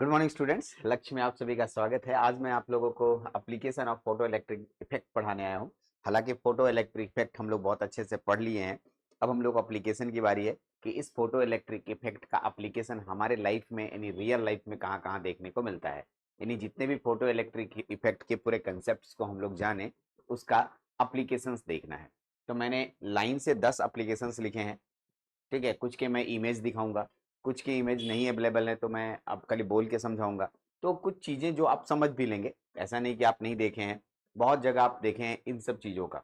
Good morning students, लक्ष्य में आप सभी का स्वागत है। आज मैं आप लोगों को application of photo electric effect पढ़ाने आया हूं। हालांकि फोटो इलेक्ट्रिक इफेक्ट हम लोग बहुत अच्छे से पढ़ लिए हैं। अब हम लोग एप्लीकेशन की बारी है कि इस फोटो इलेक्ट्रिक इफेक्ट का एप्लीकेशन हमारे लाइफ में यानी रियल लाइफ में कहाँ कहाँ देखने को मिलता है। यानी जितने भी फोटो इलेक्ट्रिक इफेक्ट के पूरे कंसेप्ट को हम लोग जाने, उसका अप्लीकेशंस देखना है। तो मैंने लाइन से 10 एप्लीकेशंस लिखे हैं। ठीक है, कुछ के मैं इमेज दिखाऊंगा, कुछ की इमेज नहीं अवेलेबल है तो मैं अब खाली बोल के समझाऊंगा। तो कुछ चीजें जो आप समझ भी लेंगे, ऐसा नहीं कि आप नहीं देखे हैं, बहुत जगह आप देखे हैं इन सब चीजों का।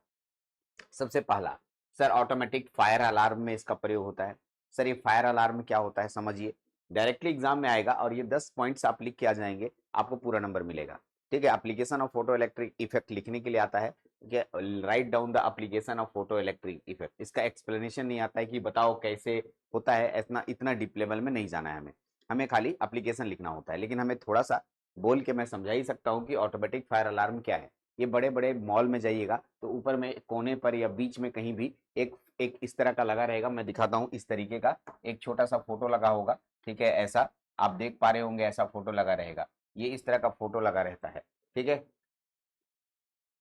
सबसे पहला, सर ऑटोमेटिक फायर अलार्म में इसका प्रयोग होता है। सर ये फायर अलार्म क्या होता है समझिए। डायरेक्टली एग्जाम में आएगा और ये 10 पॉइंट्स आप लिख के आ जाएंगे, आपको पूरा नंबर मिलेगा। ठीक है, application of photo electric effect लिखने के लिए आता है कि write down the application of photo electric effect. इसका एक्सप्लेनेशन नहीं आता है कि बताओ कैसे होता है, इतना इतना डीप लेवल में नहीं जाना है हमें। हमें खाली एप्लीकेशन लिखना होता है, लेकिन हमें थोड़ा सा बोल के मैं समझा ही सकता हूँ कि ऑटोमेटिक फायर अलार्म क्या है। ये बड़े बड़े मॉल में जाइएगा तो ऊपर में कोने पर या बीच में कहीं भी एक एक इस तरह का लगा रहेगा। मैं दिखाता हूँ, इस तरीके का एक छोटा सा फोटो लगा होगा। ठीक है, ऐसा आप देख पा रहे होंगे, ऐसा फोटो लगा रहेगा। ये इस तरह का फोटो लगा रहता है। ठीक है,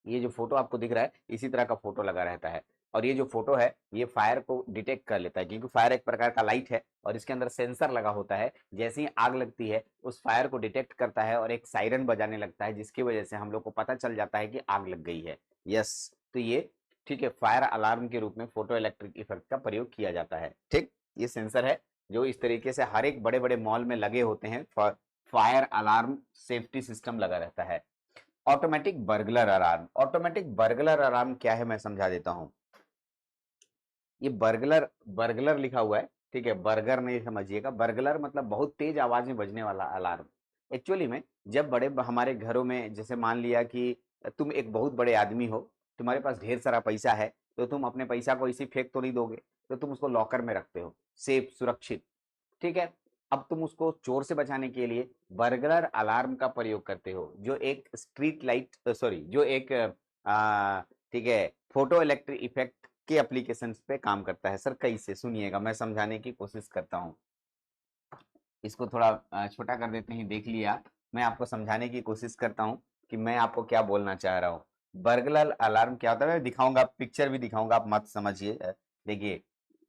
ये जो फोटो आपको दिख रहा है इसी तरह का फोटो लगा रहता है। और ये जो फोटो है ये फायर को डिटेक्ट कर लेता है, क्योंकि फायर एक प्रकार का लाइट है और इसके अंदर सेंसर लगा होता है। जैसे ही आग लगती है उस फायर को डिटेक्ट करता है और एक सायरन बजाने लगता है, जिसकी वजह से हम लोग को पता चल जाता है कि आग लग गई है। यस, तो ये ठीक है, फायर अलार्म के रूप में फोटो इलेक्ट्रिक इफेक्ट का प्रयोग किया जाता है। ठीक, ये सेंसर है जो इस तरीके से हर एक बड़े बड़े मॉल में लगे होते हैं। फायर अलार्म सेफ्टी सिस्टम लगा रहता है। Automatic burglar alarm, automatic burglar alarm क्या है मैं समझा देता हूं। ये बर्गलर बर्गलर लिखा हुआ है, ठीक है, बर्गर नहीं समझिएगा। बर्गलर मतलब बहुत तेज आवाज में बजने वाला अलार्म। एक्चुअली में जब बड़े हमारे घरों में, जैसे मान लिया कि तुम एक बहुत बड़े आदमी हो, तुम्हारे पास ढेर सारा पैसा है, तो तुम अपने पैसा को इसी फेंक तो नहीं दोगे, तो तुम उसको लॉकर में रखते हो, सेफ सुरक्षित। ठीक है, अब तुम उसको चोर से बचाने के लिए बर्गलर अलार्म का प्रयोग करते हो, जो एक स्ट्रीट लाइट सॉरी जो एक ठीक है, फोटो इलेक्ट्रिक इफेक्ट के एप्लीकेशन पे काम करता है। सर कैसे, सुनिएगा, मैं समझाने की कोशिश करता हूँ। इसको थोड़ा छोटा कर देते हैं, देख लिया। मैं आपको समझाने की कोशिश करता हूँ कि मैं आपको क्या बोलना चाह रहा हूँ। बर्गलर अलार्म क्या होता है, मैं दिखाऊंगा, पिक्चर भी दिखाऊंगा, आप मत समझिए। देखिए,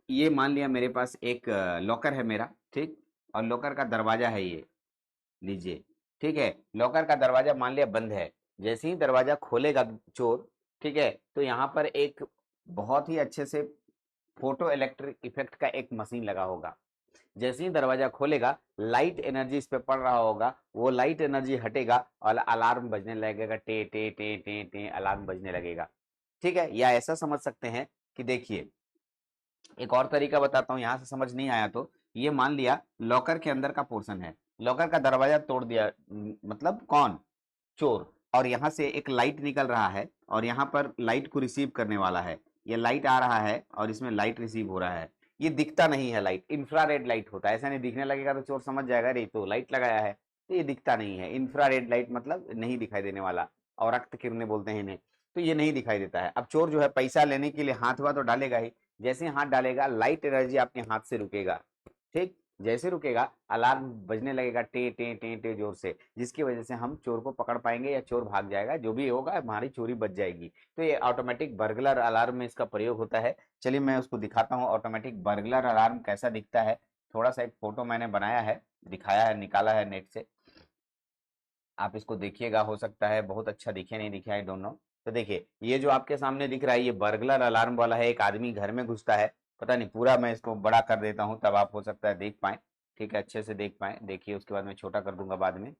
ये मान लिया मेरे पास एक लॉकर है मेरा, ठीक, और लॉकर का दरवाजा है ये, लीजिए। ठीक है, लॉकर का दरवाजा मान लिया बंद है। जैसे ही दरवाजा खोलेगा चोर, ठीक है, तो यहाँ पर एक बहुत ही अच्छे से फोटो इलेक्ट्रिक इफेक्ट का एक मशीन लगा होगा। जैसे ही दरवाजा खोलेगा, लाइट एनर्जी इस पे पड़ रहा होगा, वो लाइट एनर्जी हटेगा और अलार्म बजने लगेगा, टे टे टे टे टे अलार्म बजने लगेगा। ठीक है, या ऐसा समझ सकते हैं कि देखिए, एक और तरीका बताता हूँ, यहाँ से समझ नहीं आया तो ये मान लिया लॉकर के अंदर का पोर्शन है, लॉकर का दरवाजा तोड़ दिया, मतलब कौन, चोर। और यहाँ से एक लाइट निकल रहा है और यहाँ पर लाइट को रिसीव करने वाला है। ये लाइट आ रहा है और इसमें लाइट रिसीव हो रहा है। ये दिखता नहीं है, लाइट इंफ्रारेड लाइट होता है। ऐसा नहीं, दिखने लगेगा तो चोर समझ जाएगा अरे तो लाइट लगाया है, तो ये दिखता नहीं है। इंफ्रारेड लाइट मतलब नहीं दिखाई देने वाला, और रक्त किरणें बोलते हैं इन्हें। तो ये नहीं दिखाई देता है। अब चोर जो है पैसा लेने के लिए हाथ हुआ तो डालेगा ही। जैसे ही हाथ डालेगा, लाइट एनर्जी आपके हाथ से रुकेगा। ठीक, जैसे रुकेगा अलार्म बजने लगेगा टे टे टे टे जोर से, जिसकी वजह से हम चोर को पकड़ पाएंगे या चोर भाग जाएगा, जो भी होगा हमारी चोरी बच जाएगी। तो ये ऑटोमेटिक बर्गलर अलार्म में इसका प्रयोग होता है। चलिए मैं उसको दिखाता हूँ ऑटोमेटिक बर्गलर अलार्म कैसा दिखता है। थोड़ा सा एक फोटो मैंने बनाया है, दिखाया है, निकाला है नेट से, आप इसको देखिएगा, हो सकता है बहुत अच्छा दिखे नहीं दिखे, आई डोंट नो। तो देखिए, ये जो आपके सामने दिख रहा है ये बर्गलर अलार्म वाला है। एक आदमी घर में घुसता है, पता नहीं, पूरा मैं इसको बड़ा कर देता हूँ तब आप हो सकता है देख पाए। ठीक है, अच्छे से देख पाए, देखिए, उसके बाद मैं छोटा कर दूंगा बाद में।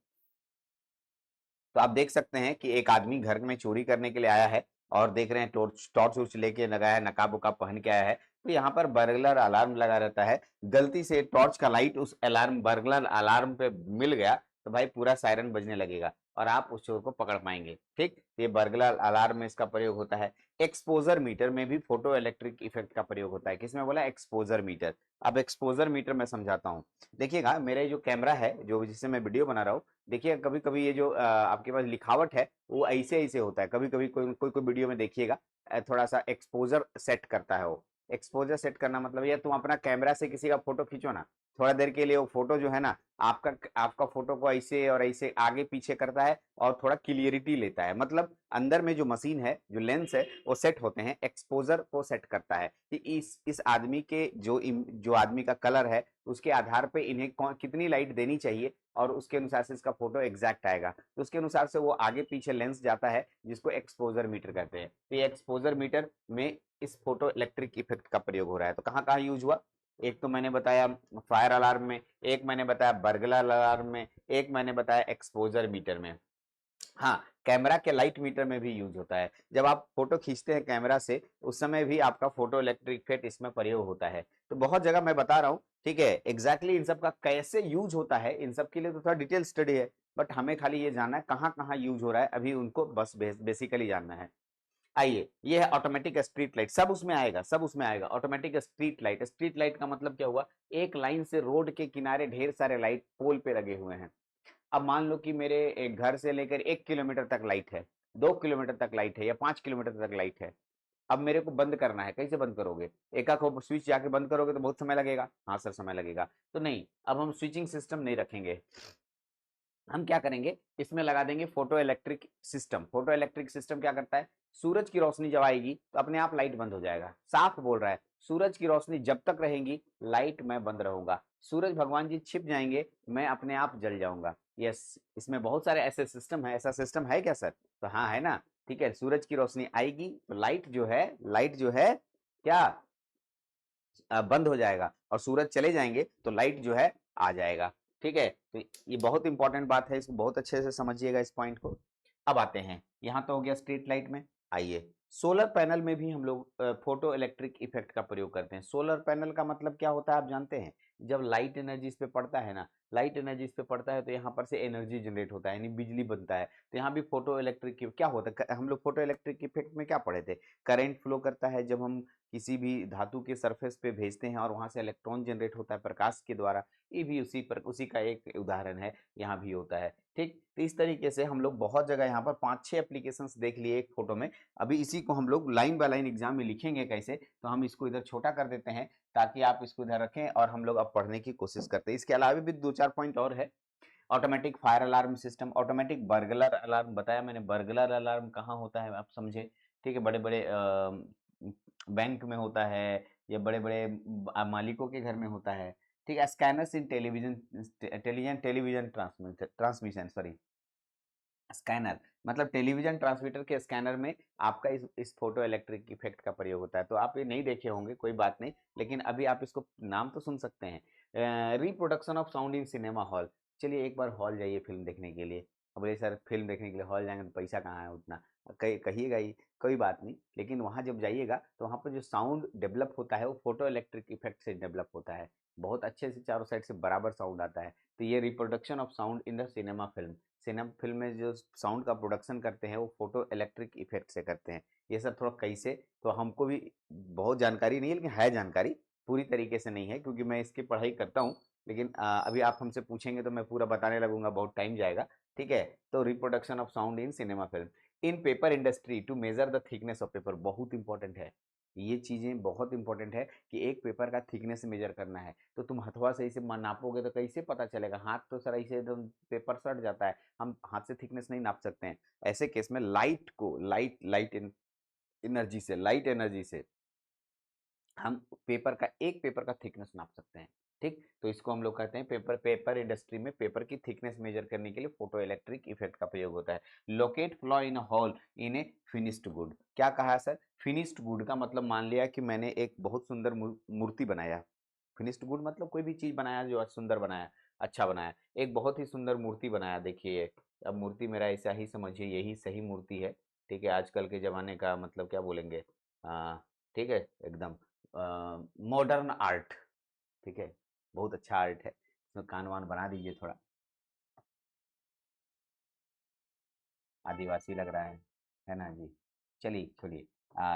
तो आप देख सकते हैं कि एक आदमी घर में चोरी करने के लिए आया है और देख रहे हैं टॉर्च टॉर्च उर्च लेके लगाया है, नकाब उकाब पहन के आया है। तो यहाँ पर बर्गलर अलार्म लगा रहता है। गलती से टॉर्च का लाइट उस अलार्म बर्गलर अलार्म पे मिल गया तो भाई पूरा सायरन बजने लगेगा और आप उस चोर को पकड़ पाएंगे। ठीक, ये बर्गलर अलार्म में इसका प्रयोग होता है। एक्सपोजर मीटर में भी फोटो इलेक्ट्रिक इफेक्ट का प्रयोग होता है। किसमें बोला, एक्सपोजर मीटर। अब एक्सपोजर मीटर मैं समझाता हूँ। देखिएगा, मेरे जो कैमरा है, जो जिससे मैं वीडियो बना रहा हूँ, देखिए कभी कभी ये जो आपके पास लिखावट है वो ऐसे ऐसे होता है। कभी कभी कोई कोई कोई वीडियो में देखिएगा, थोड़ा सा एक्सपोजर सेट करता है वो। एक्सपोजर सेट करना मतलब ये, तुम अपना कैमरा से किसी का फोटो खींचो ना, थोड़ा देर के लिए वो फोटो जो है ना आपका आपका फोटो को ऐसे और ऐसे आगे पीछे करता है और थोड़ा क्लियरिटी लेता है। मतलब अंदर में जो मशीन है, जो लेंस है, वो सेट होते हैं, एक्सपोजर को सेट करता है कि इस आदमी के जो आदमी का कलर है उसके आधार पे इन्हें कितनी लाइट देनी चाहिए और उसके अनुसार से इसका फोटो एग्जैक्ट आएगा। तो उसके अनुसार से वो आगे पीछे लेंस जाता है जिसको एक्सपोजर मीटर कहते हैं। तो ये एक्सपोजर मीटर में इस फोटो इलेक्ट्रिक इफेक्ट का प्रयोग हो रहा है। तो कहाँ कहाँ यूज हुआ? एक तो मैंने बताया फायर अलार्म में, एक मैंने बताया बर्गलर अलार्म में, एक मैंने बताया एक्सपोजर मीटर में। हाँ, कैमरा के लाइट मीटर में भी यूज होता है। जब आप फोटो खींचते हैं कैमरा से उस समय भी आपका फोटो इलेक्ट्रिक इफेक्ट इसमें प्रयोग होता है। तो बहुत जगह मैं बता रहा हूँ, ठीक है, एग्जैक्टली इन सब का कैसे यूज होता है, इन सब के लिए तो थोड़ा डिटेल स्टडी है, बट हमें खाली ये जानना है कहाँ कहाँ यूज हो रहा है, अभी उनको बस बेसिकली जानना है। आइए, ये है ऑटोमेटिक स्ट्रीट लाइट, सब उसमें आएगा, सब उसमें आएगा। Automatic street light, street light का मतलब क्या हुआ? एक लाइन से रोड के किनारे ढेर सारे लाइट पोल पे लगे हुए हैं। अब मान लो कि मेरे एक घर से लेकर 1 किलोमीटर तक लाइट है, 2 किलोमीटर तक लाइट है या 5 किलोमीटर तक लाइट है। अब मेरे को बंद करना है, कैसे बंद करोगे? एक आख स्विच जाके बंद करोगे तो बहुत समय लगेगा। हाँ सर समय लगेगा। तो नहीं, अब हम स्विचिंग सिस्टम नहीं रखेंगे। हम क्या करेंगे, इसमें लगा देंगे photo electric system. Photo electric system क्या करता है? सूरज की रोशनी जब आएगी तो अपने आप लाइट बंद हो जाएगा। साफ बोल रहा है, सूरज की रोशनी जब तक रहेगी लाइट मैं बंद रहूंगा। सूरज भगवान जी छिप जाएंगे, मैं अपने आप जल जाऊंगा। यस, इसमें बहुत सारे ऐसे सिस्टम है। ऐसा सिस्टम है क्या सर? तो हाँ है ना। ठीक है, सूरज की रोशनी आएगी तो लाइट जो है क्या बंद हो जाएगा, और सूरज चले जाएंगे तो लाइट जो है आ जाएगा। ठीक है, तो ये बहुत इंपॉर्टेंट बात है, इसको बहुत अच्छे से समझिएगा इस पॉइंट को। अब आते हैं, यहाँ तो हो गया स्ट्रीट लाइट में। आइए, सोलर पैनल में भी हम लोग फोटो इलेक्ट्रिक इफेक्ट का प्रयोग करते हैं। सोलर पैनल का मतलब क्या होता है आप जानते हैं? जब लाइट एनर्जी इस पे पड़ता है ना, लाइट एनर्जी इस पे पड़ता है तो यहाँ पर से एनर्जी जनरेट होता है, यानी बिजली बनता है। तो यहाँ भी फोटो इलेक्ट्रिक क्या होता है, हम लोग फोटो इलेक्ट्रिक इफेक्ट में क्या पढ़े थे? करंट फ्लो करता है जब हम किसी भी धातु के सरफेस पे भेजते हैं और वहां से इलेक्ट्रॉन जनरेट होता है प्रकाश के द्वारा। ये भी उसी का एक उदाहरण है, यहाँ भी होता है। ठीक, तो इस तरीके से हम लोग बहुत जगह यहाँ पर 5-6 एप्लीकेशंस देख लिए एक फोटो में। अभी इसी को हम लोग लाइन बाय लाइन एग्जाम में लिखेंगे कैसे, तो हम इसको इधर छोटा कर देते हैं ताकि आप इसको इधर रखें और हम लोग अब पढ़ने की कोशिश करते हैं। इसके अलावा भी 2-4 पॉइंट और है। Automatic fire alarm system, automatic burglar alarm बताया मैंने। बर्गलर अलार्म कहाँ होता है आप समझे? ठीक है, बड़े बड़े बैंक में होता है या बड़े बड़े मालिकों के घर में होता है। ठीक है, scanners in television, television transmission, sorry, scanner मतलब टेलीविजन ट्रांसमीटर के स्कैनर में आपका इस फोटो इलेक्ट्रिक इफेक्ट का प्रयोग होता है। तो आप ये नहीं देखे होंगे, कोई बात नहीं, लेकिन अभी आप इसको नाम तो सुन सकते हैं। Reproduction of sound in cinema hall. चलिए एक बार हॉल जाइए फिल्म देखने के लिए। अब बोले सर फिल्म देखने के लिए हॉल जाएंगे तो पैसा कहाँ है उतना, कहिएगा ही, कोई बात नहीं, लेकिन वहाँ जब जाइएगा तो वहाँ पर जो साउंड डेवलप होता है वो फोटो इलेक्ट्रिक इफेक्ट से डेवलप होता है। बहुत अच्छे से चारों साइड से बराबर साउंड आता है। तो ये reproduction of sound in the cinema film, cinema film में जो साउंड का प्रोडक्शन करते हैं वो फोटो इलेक्ट्रिक इफेक्ट से करते हैं। ये सब थोड़ा कैसे, तो हमको भी बहुत जानकारी नहीं है, लेकिन है जानकारी, पूरी तरीके से नहीं है क्योंकि मैं इसकी पढ़ाई करता हूँ। लेकिन अभी आप हमसे पूछेंगे तो मैं पूरा बताने लगूंगा, बहुत टाइम जाएगा। ठीक है, तो reproduction of sound in cinema film. In paper industry to measure the thickness of paper, बहुत इंपॉर्टेंट है। ये चीजें बहुत इंपॉर्टेंट है कि एक पेपर का थिकनेस मेजर करना है तो तुम हथवा से इसे नापोगे तो कैसे पता चलेगा? हाथ तो सर ऐसे एकदम पेपर सट जाता है, हम हाथ से थिकनेस नहीं नाप सकते हैं। ऐसे केस में लाइट को लाइट एनर्जी से हम एक पेपर का थिकनेस नाप सकते हैं। ठीक, तो इसको हम लोग कहते हैं पेपर इंडस्ट्री में पेपर की थिकनेस मेजर करने के लिए फोटो इलेक्ट्रिक इफेक्ट का प्रयोग होता है। Locate flaw in hall in A finished good, क्या कहा है सर? फिनिश्ड गुड का मतलब मान लिया कि मैंने एक बहुत सुंदर मूर्ति बनाया। फिनिश्ड गुड मतलब कोई भी चीज बनाया जो सुंदर बनाया, अच्छा बनाया। एक बहुत ही सुंदर मूर्ति बनाया, देखिए। अब मूर्ति मेरा ऐसा ही समझिए, यही सही मूर्ति है। ठीक है, आजकल के जमाने का मतलब क्या बोलेंगे, ठीक है, एकदम मॉडर्न आर्ट। ठीक है, बहुत अच्छा आर्ट है, इसमें कान वान बना दीजिए थोड़ा, आदिवासी लग रहा है ना जी? चलिए छोड़िए।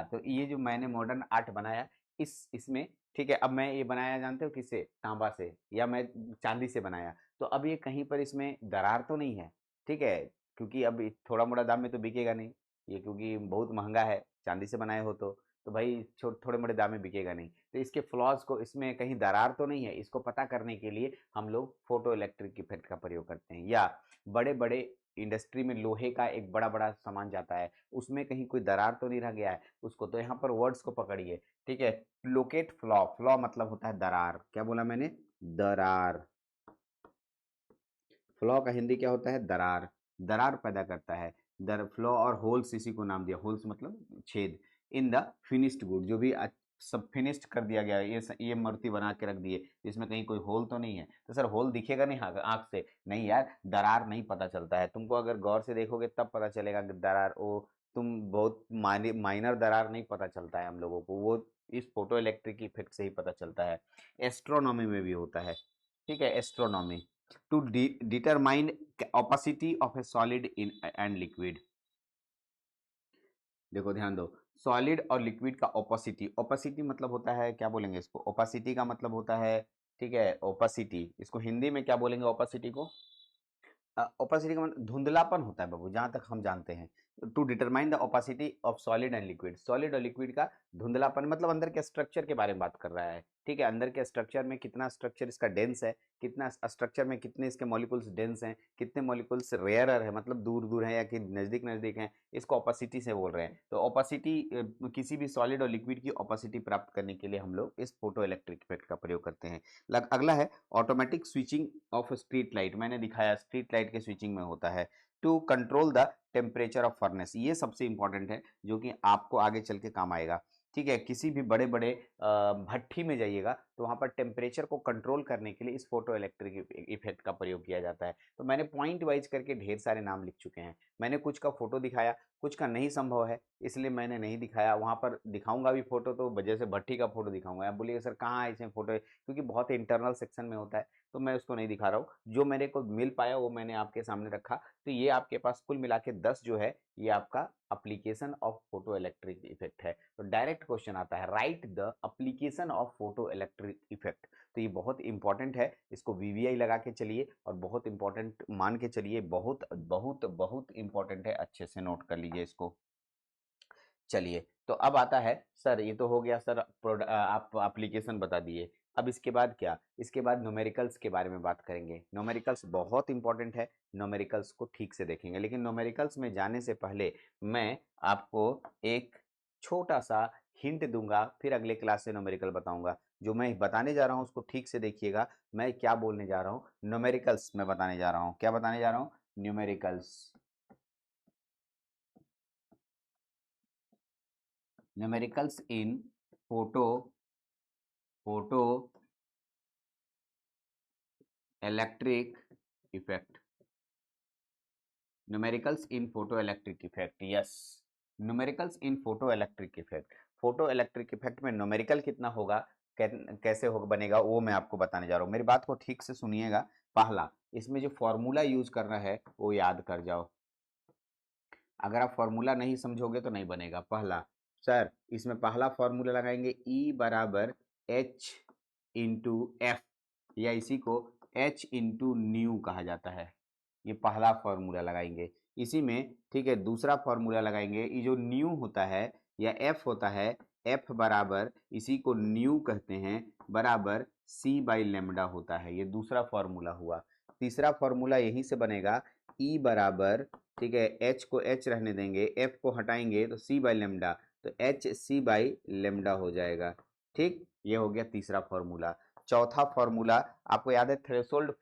तो ये जो मैंने मॉडर्न आर्ट बनाया, इसमें, ठीक है, अब मैं ये बनाया जानते हो किससे? तांबा से, या मैं चांदी से बनाया। तो अब ये कहीं पर इसमें दरार तो नहीं है? ठीक है, क्योंकि अब थोड़ा मोड़ा दाम में तो बिकेगा नहीं ये, क्योंकि बहुत महंगा है, चांदी से बनाए हो तो। तो भाई थोड़े मोड़े दाम में बिकेगा नहीं। तो इसके फ्लॉज को, इसमें कहीं दरार तो नहीं है, इसको पता करने के लिए हम लोग फोटो इलेक्ट्रिक इफेक्ट का प्रयोग करते हैं। या बड़े बड़े इंडस्ट्री में लोहे का एक बड़ा बड़ा सामान जाता है, उसमें कहीं कोई दरार तो नहीं रह गया है उसको, तो यहाँ पर वर्ड्स को पकड़िए, ठीक है। लोकेट फ्लॉ, फ्लॉ मतलब होता है दरार, क्या बोला मैंने, दरार। फ्लॉ का हिंदी क्या होता है, दरार, दरार पैदा करता है। दर फ्लॉ और होल्स इसी को नाम दिया, होल्स मतलब छेद। इन द फिनिश्ड गुड, जो भी सब फिनिश्ड कर दिया गया है, ये मूर्ति बना के रख दिए, इसमें कहीं कोई होल तो नहीं है। तो सर होल दिखेगा नहीं आंख से, नहीं यार, दरार नहीं पता चलता है तुमको, अगर गौर से देखोगे तब पता चलेगा कि दरार, ओ तुम बहुत माइनर दरार नहीं पता चलता है हम लोगों को, वो इस फोटो इलेक्ट्रिक इफेक्ट से ही पता चलता है। एस्ट्रोनॉमी में भी होता है, ठीक है, astronomy. To determine opacity of a solid in and liquid। देखो ध्यान दो, सॉलिड और लिक्विड का ओपेसिटी, ओपेसिटी मतलब होता है, क्या बोलेंगे इसको, ओपेसिटी का मतलब होता है, ठीक है, ओपेसिटी, इसको हिंदी में क्या बोलेंगे ओपेसिटी को, ओपेसिटी का मतलब धुंधलापन होता है बाबू, जहां तक हम जानते हैं। To determine the opacity of solid and liquid, solid और लिक्विड का धुंधलापन मतलब अंदर के स्ट्रक्चर के बारे में बात कर रहा है, ठीक है, अंदर के स्ट्रक्चर में कितना स्ट्रक्चर इसका डेंस है, कितना स्ट्रक्चर में कितने इसके मॉलिक्यूल्स डेंस हैं, कितने मॉलिक्यूल्स रेयरर है, मतलब दूर दूर है या कि नजदीक नजदीक है, इसको ओपेसिटी से बोल रहे हैं। तो ओपेसिटी, किसी भी सॉलिड और लिक्विड की ओपेसिटी प्राप्त करने के लिए हम लोग इस फोटो इलेक्ट्रिक इफेक्ट का प्रयोग करते हैं। अगला है automatic switching of street light, मैंने दिखाया स्ट्रीट लाइट के स्विचिंग में होता है। To control the temperature of furnace, ये सबसे इंपॉर्टेंट है जो कि आपको आगे चल के काम आएगा, ठीक है। किसी भी बड़े बड़े भट्ठी में जाइएगा तो वहां पर टेम्परेचर को कंट्रोल करने के लिए इस फोटो इलेक्ट्रिक इफेक्ट का प्रयोग किया जाता है। तो मैंने पॉइंट वाइज करके ढेर सारे नाम लिख चुके हैं, मैंने कुछ का फोटो दिखाया, कुछ का नहीं संभव है इसलिए मैंने नहीं दिखाया, वहां पर दिखाऊंगा भी फोटो तो वजह से भट्ठी का फोटो दिखाऊंगा, आप बोलिएगा सर कहाँ है इसमें फोटो, क्योंकि बहुत इंटरनल सेक्शन में होता है तो मैं उसको नहीं दिखा रहा हूँ, जो मेरे को मिल पाया वो मैंने आपके सामने रखा। तो ये आपके पास कुल मिला के 10 जो है ये आपका application of photo electric effect है। तो डायरेक्ट क्वेश्चन आता है, right the application of photo electric effect. तो ये बहुत इंपॉर्टेंट है, इसको वीवीआई लगा के चलिए और बहुत इंपॉर्टेंट मान के चलिए, बहुत बहुत बहुत इंपॉर्टेंट है, अच्छे से नोट कर लीजिए इसको। चलिए तो अब आता है, सर ये तो हो गया सर, आप एप्लीकेशन बता दिए, अब इसके बाद क्या, इसके बाद न्यूमेरिकल्स के बारे में बात करेंगे। न्यूमेरिकल्स बहुत इंपॉर्टेंट है, न्यूमेरिकल्स को ठीक से देखेंगे, लेकिन न्यूमेरिकल्स में जाने से पहले मैं आपको एक छोटा सा हिंट दूंगा, फिर अगले क्लास से न्यूमेरिकल बताऊंगा। जो मैं बताने जा रहा हूँ उसको ठीक से देखिएगा, मैं क्या बोलने जा रहा हूँ, न्यूमेरिकल्स में बताने जा रहा हूँ, क्या बताने जा रहा हूँ, numericals. Numericals in photo photoelectric effect, numericals in photoelectric effect, yes, numericals in photoelectric effect. Photoelectric effect में न्यूमेरिकल कितना होगा, कैसे होगा बनेगा, वो मैं आपको बताने जा रहा हूँ, मेरी बात को ठीक से सुनिएगा। पहला, इसमें जो फॉर्मूला यूज करना है वो याद कर जाओ, अगर आप फॉर्मूला नहीं समझोगे तो नहीं बनेगा। पहला, सर इसमें पहला फॉर्मूला लगाएंगे E बराबर H इंटू एफ, या इसी को H इंटू न्यू कहा जाता है, ये पहला फॉर्मूला लगाएंगे इसी में, ठीक है। दूसरा फॉर्मूला लगाएंगे, ये जो न्यू होता है या एफ होता है, एफ बराबर इसी को न्यू कहते हैं, बराबर सी बाई लेमडा होता है, ये दूसरा फॉर्मूला हुआ। तीसरा फॉर्मूला यहीं से बनेगा, ई बराबर, ठीक है, एच को एच रहने देंगे, एफ को हटाएंगे तो सी बाई लेमडा, तो एच सी बाई लेमडा हो जाएगा, ठीक, ये हो गया तीसरा फॉर्मूला। चौथा फॉर्मूला आपको याद है, थ्रेशोल्ड,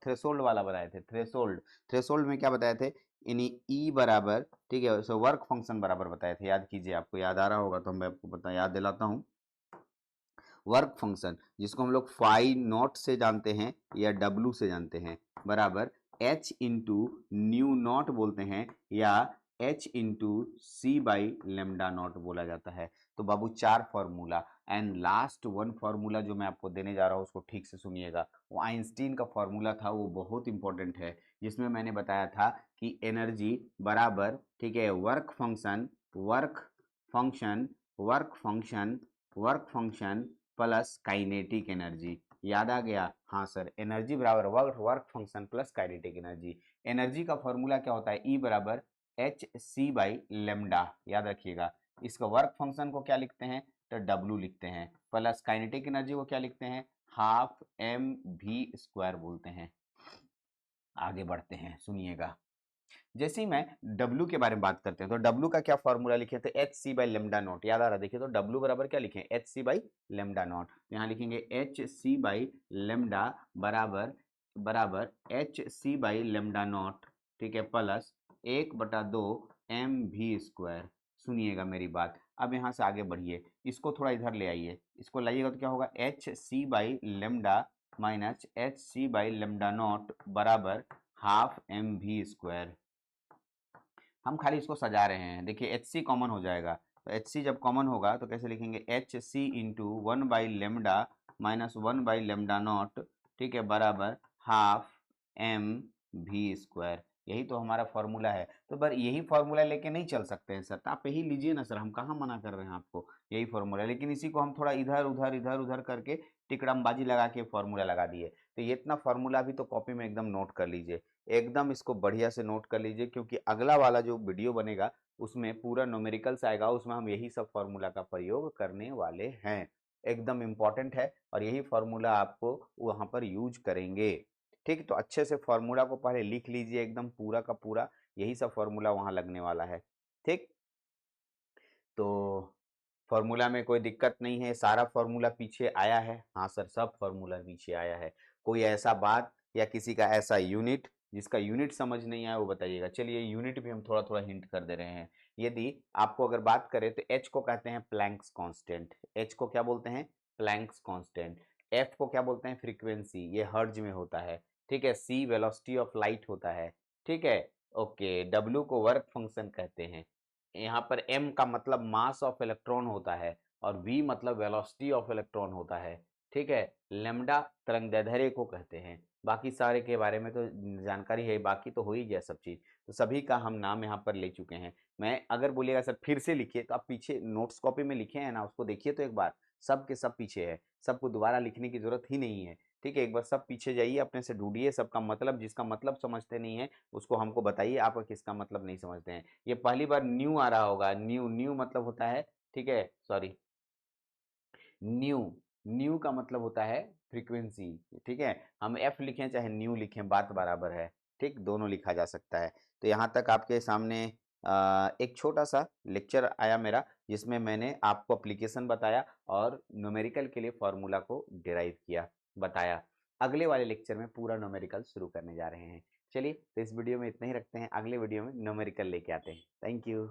थ्रेशोल्ड वाला बनाए थे, थ्रेशोल्ड, थ्रेशोल्ड में क्या बताए थे, यानी ई बराबर, ठीक है, सो वर्क फंक्शन बराबर बताए थे, याद कीजिए, आपको याद आ रहा होगा तो मैं आपको बता याद दिलाता हूँ। वर्क फंक्शन जिसको हम लोग फाई नॉट से जानते हैं या डब्लू से जानते हैं, बराबर एच इंटू न्यू नॉट बोलते हैं, या h into c by lambda naught बोला जाता है। तो बाबू चार formula, and last one formula जो मैं आपको देने जा रहा हूँ उसको ठीक से सुनिएगा, वो आइंस्टीन का फॉर्मूला था, वो बहुत इंपॉर्टेंट है, जिसमें मैंने बताया था कि एनर्जी बराबर, ठीक है, work function, work function, work function, work function plus kinetic energy, याद आ गया, हाँ सर, एनर्जी बराबर work work function plus kinetic energy. Energy का फॉर्मूला क्या होता है, ई बराबर एच सी बाई लेमडा, याद रखिएगा, इसका वर्क फंक्शन को क्या लिखते हैं, तो W लिखते हैं, प्लस काइनेटिक एनर्जी को क्या लिखते हैं, हाफ mv² बोलते हैं। आगे बढ़ते हैं, सुनिएगा। जैसे ही मैं W के बारे में बात करते हैं तो W का क्या फॉर्मूला लिखे थे, h c by lambda naught, याद आ रहा, देखिए तो W बराबर क्या लिखे, h c by lambda naught, यहाँ लिखेंगे एच सी बाई लेमडा बराबर बराबर h c by lambda naught, ठीक है, प्लस 1/2 mv²। सुनिएगा मेरी बात, अब यहाँ से आगे बढ़िए, इसको थोड़ा इधर ले आइए, इसको लाइएगा तो क्या होगा, h c by lambda minus h c by lambda naught बराबर हाफ mv²। हम खाली इसको सजा रहे हैं, देखिए एच सी कॉमन हो जाएगा, तो एच सी जब कॉमन होगा तो कैसे लिखेंगे, एच सी इंटू 1/लेमडा माइनस 1/लेमडा नॉट, ठीक है, बराबर हाफ mv²। यही तो हमारा फॉर्मूला है। तो पर यही फॉर्मूला लेके नहीं चल सकते हैं सर, तो आप यही लीजिए ना सर, हम कहाँ मना कर रहे हैं आपको, यही फॉर्मूला, लेकिन इसी को हम थोड़ा इधर उधर करके टिकड़मबाजी लगा के फॉर्मूला लगा दिए। तो ये इतना फॉर्मूला भी तो कॉपी में एकदम नोट कर लीजिए, एकदम इसको बढ़िया से नोट कर लीजिए, क्योंकि अगला वाला जो वीडियो बनेगा उसमें पूरा न्यूमेरिकल्स आएगा, उसमें हम यही सब फॉर्मूला का प्रयोग करने वाले हैं। एकदम इम्पॉर्टेंट है और यही फॉर्मूला आपको वहाँ पर यूज करेंगे। ठीक, तो अच्छे से फॉर्मूला को पहले लिख लीजिए, एकदम पूरा का पूरा यही सब फॉर्मूला वहाँ लगने वाला है। ठीक, तो फॉर्मूला में कोई दिक्कत नहीं है, सारा फॉर्मूला पीछे आया है, हाँ सर सब फॉर्मूला पीछे आया है। कोई ऐसा बात या किसी का ऐसा यूनिट जिसका यूनिट समझ नहीं आया वो बताइएगा। चलिए यूनिट भी हम थोड़ा थोड़ा हिंट कर दे रहे हैं। यदि आपको अगर बात करें तो एच को कहते हैं प्लैंक्स कांस्टेंट, एच को क्या बोलते हैं, प्लैंक्स कांस्टेंट। एफ को क्या बोलते हैं, फ्रीक्वेंसी, ये हर्ट्ज में होता है, ठीक है। सी वेलोसिटी ऑफ लाइट होता है, ठीक है, ओके। डब्ल्यू को वर्क फंक्शन कहते हैं। यहाँ पर m का मतलब मास ऑफ इलेक्ट्रॉन होता है और v मतलब वेलोसिटी ऑफ इलेक्ट्रॉन होता है, ठीक है। लेमडा तरंगदैर्ध्य को कहते हैं। बाकी सारे के बारे में तो जानकारी है, बाकी तो हो ही गया सब चीज़, तो सभी का हम नाम यहाँ पर ले चुके हैं। मैं अगर बोलिएगा सर फिर से लिखिए, तो आप पीछे नोट्स कॉपी में लिखे हैं ना, उसको देखिए तो एक बार, सब के सब पीछे है, सबको दोबारा लिखने की जरूरत ही नहीं है। ठीक है, एक बार सब पीछे जाइए, अपने से ढूंढिए सबका मतलब, जिसका मतलब समझते नहीं है उसको हमको बताइए आप किसका मतलब नहीं समझते हैं। ये पहली बार न्यू आ रहा होगा, न्यू, न्यू मतलब होता है, ठीक है, सॉरी, न्यू, न्यू का मतलब होता है फ्रीक्वेंसी, ठीक है। हम एफ लिखें चाहे न्यू लिखें बात बराबर है, ठीक, दोनों लिखा जा सकता है। तो यहाँ तक आपके सामने एक छोटा सा लेक्चर आया मेरा, जिसमें मैंने आपको एप्लीकेशन बताया और न्यूमेरिकल के लिए फॉर्मूला को डिराइव किया, बताया। अगले वाले लेक्चर में पूरा न्यूमेरिकल शुरू करने जा रहे हैं। चलिए, तो इस वीडियो में इतना ही रखते हैं, अगले वीडियो में न्यूमेरिकल लेके आते हैं। Thank you.